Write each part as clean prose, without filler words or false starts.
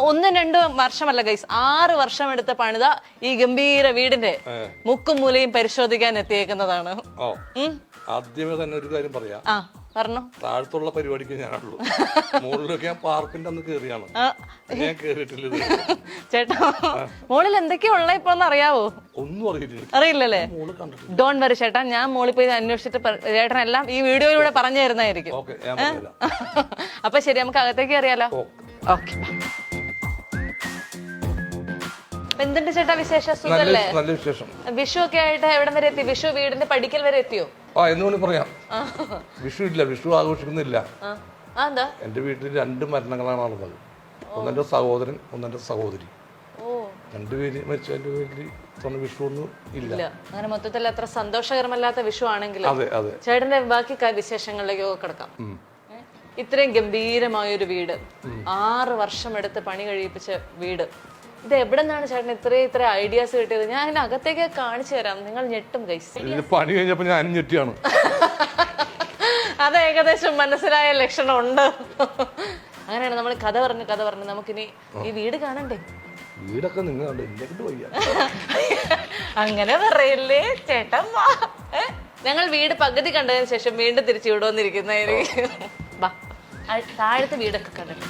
ഒന്നും രണ്ടും വർഷമല്ല ഗൈസ്, 6 വർഷം എടുത്ത് പണിത ഈ ഗംഭീര വീടിന്റെ മുക്കും മൂലയും പരിശോധിക്കാൻ എത്തിയേക്കുന്നതാണ്. ആദ്യമേ തന്നെ ഒരു കാര്യം പറയാം. പറഞ്ഞോ. താഴത്തുള്ള പരിപാടിക്ക് ഞാനുള്ളൂ. മുകളിലൊക്കെ ഞാൻ പാർക്കിന്റെ അന്ന് കേറിയാണ്, ഞാൻ കേറിയിട്ടില്ല. ചേട്ടാ മോളിൽ എന്തൊക്കെയാ ഉള്ള ഇപ്പൊന്ന് അറിയാവോ? ഒന്നും അറിയില്ല. അറിയില്ലല്ലേ? ഡോൺ വരി ചേട്ടാ, ഞാൻ മോളിൽ പോയി അന്വേഷിച്ചിട്ട് ചേട്ടനെല്ലാം ഈ വീഡിയോയിലൂടെ പറഞ്ഞു തരുന്നതായിരിക്കും. അപ്പൊ ശരി, നമുക്ക് അകത്തേക്ക് അറിയാലോ. ഓക്കെ. എന്തുണ്ട് ചേട്ടാ വിശേഷം? സുഖല്ലേ? നല്ല വിശേഷം. വിഷു ഒക്കെ ആയിട്ട് എവിടം വരെ എത്തി? വിഷു വീടിന്റെ പടിക്കൽ വരെ എത്തിയോ? എന്ന് പറയാം. വിഷു ഇല്ല, വിഷു ആഘോഷിക്കുന്നില്ല. എന്താ? എന്റെ വീട്ടിൽ 2 മരണങ്ങളാണ് നടന്നത്. ഒന്നെന്റെ സഹോദരൻ, ഒന്നെന്റെ സഹോദരി. രണ്ടുപേര് മരിച്ചതിന്റെ പേരിൽ വിഷു ഒന്നും ഇല്ല. അങ്ങനെ മൊത്തത്തിൽ അത്ര സന്തോഷകരമല്ലാത്ത വിഷു ആണെങ്കിലും അതെ അതെ. ചേട്ടന്റെ ബാക്കി വിശേഷങ്ങളിലേക്കൊക്കെ കിടക്കാം. ഇത്രയും ഗംഭീരമായൊരു വീട്, 6 വർഷം എടുത്ത് പണി കഴിപ്പിച്ച വീട്, ഇത് എവിടെ നിന്നാണ് ചേട്ടൻ ഇത്ര ഐഡിയാസ് കിട്ടിയത്? ഞാൻ അതിന്റെ അകത്തേക്ക് കാണിച്ചു തരാം, നിങ്ങൾ ഞെട്ടും ഗൈസ്. പണി കഴിഞ്ഞപ്പോ ഞാനും ഞെട്ടിയാണ്. അത് ഏകദേശം മനസ്സിലായ ലക്ഷണം ഉണ്ട്. അങ്ങനെയാണ് നമ്മൾ കഥ പറഞ്ഞ് നമുക്കിനി ഈ വീട് കാണണ്ടേ? വീടൊക്കെ നിങ്ങൾ അങ്ങനെ പറയല്ലേ ചേട്ടൻ. ഞങ്ങൾ വീട് പകുതി കണ്ടതിന് ശേഷം വീണ്ടും തിരിച്ചു വിടുവന്നിരിക്കുന്നതായിരിക്കും. താഴത്തെ വീടൊക്കെ കണ്ടല്ലോ.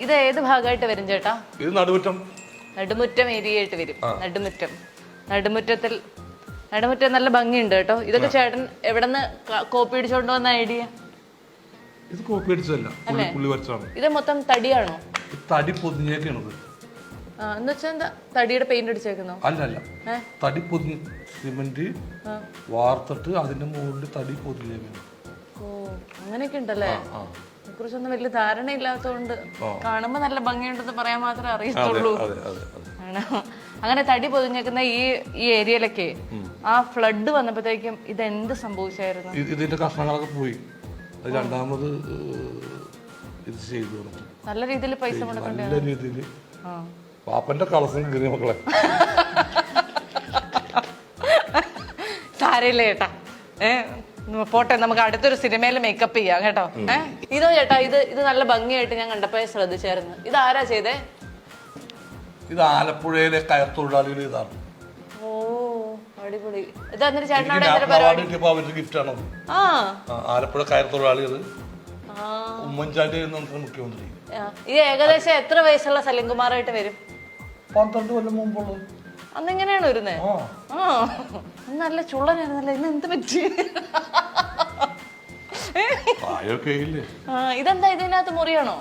ഇത് ഏത് ഭാഗമായിട്ട് വരും ചേട്ടാ? ഇത് നടുമുറ്റം ഏരിയ ആയിട്ട് വരും. നടുമുറ്റം നല്ല ഭംഗിയുണ്ട് കേട്ടോ. ഇതൊക്കെ ചേട്ടൻ എവിടെന്ന് കോപ്പി അടിച്ചോണ്ട് വന്ന ഐഡിയ? ഇത് കോപ്പി അടിച്ചതല്ല, പുള്ളി വരച്ചതാണ്. ഇത് മൊത്തം തടിയാണോ? തടി പൊതിഞ്ഞേക്കാണത്. എന്നുവെച്ചാ എന്താ തടിയുടെ പെയിന്റ് അടിച്ചേക്കുന്നോ? അല്ലല്ല, തടി പൊതിഞ്ഞ് സിമെന്റ് വാർത്തിട്ട് അതിന്റെ മുകളിൽ തടി പൊതിഞ്ഞേക്കാണ്. ഓ, അങ്ങനെയൊക്കെ ഉണ്ടല്ലേ? കുറിച്ചൊന്നും വലിയ ധാരണ ഇല്ലാത്തതുകൊണ്ട് കാണുമ്പോ നല്ല ഭംഗിയുണ്ടെന്ന് പറയാൻ മാത്രമേ അറിയത്തുള്ളൂ. അങ്ങനെ തടി പൊതിഞ്ഞേക്കുന്ന ഈ ഏരിയയിലൊക്കെ ആ ഫ്ലഡ് വന്നപ്പോഴത്തേക്കും ഇത് എന്ത് സംഭവിച്ചായിരുന്നു? ഇതിന്റെ കഷ്ണങ്ങളൊക്കെ പോയി. രണ്ടാമത് ഇത് ചെയ്തു. നല്ല രീതിയിൽ പൈസ മുടക്കണ്ടേ? നല്ല രീതിയിൽ പാപ്പന്റെ കളസം കയറിയ മക്കളെ. സാരയില്ല ചേട്ടാ, പോട്ടെ, നമുക്ക് അടുത്തൊരു സിനിമയിൽ മേക്കപ്പ് ചെയ്യാം കേട്ടോ. ഇതോ ചേട്ടാ, ഇത് നല്ല ഭംഗിയായിട്ട് ഞാൻ കണ്ടപ്പോ ശ്രദ്ധിച്ചായിരുന്നു. ഇത് ആരാ ചെയ്തേ? ഇത് ആലപ്പുഴയിലെ കയർ തൊഴിലാളികൾ. ഇതാണ്. ഓ, അടിപൊളി. ഇത് എന്നിട്ട് ചേട്ടനോട് ഗിഫ്റ്റ് ആണോ? ആലപ്പുഴ കയർ തൊഴിലാളികൾ, ഉമ്മൻചാണ്ടി മുഖ്യമന്ത്രി. ഇത് ഏകദേശം എത്ര വയസ്സുള്ള സലിംകുമാറായിട്ട് വരും? 12 കൊല്ലം മുമ്പുള്ളത്. അന്നെങ്ങനെയാണ് വരുന്നേ? നല്ല ചുള്ളനായിരുന്നല്ലേ, ഇന്ന് എന്ത് പറ്റി? ഇതെന്താ, ഇതിനകത്ത് മുറിയാണോ?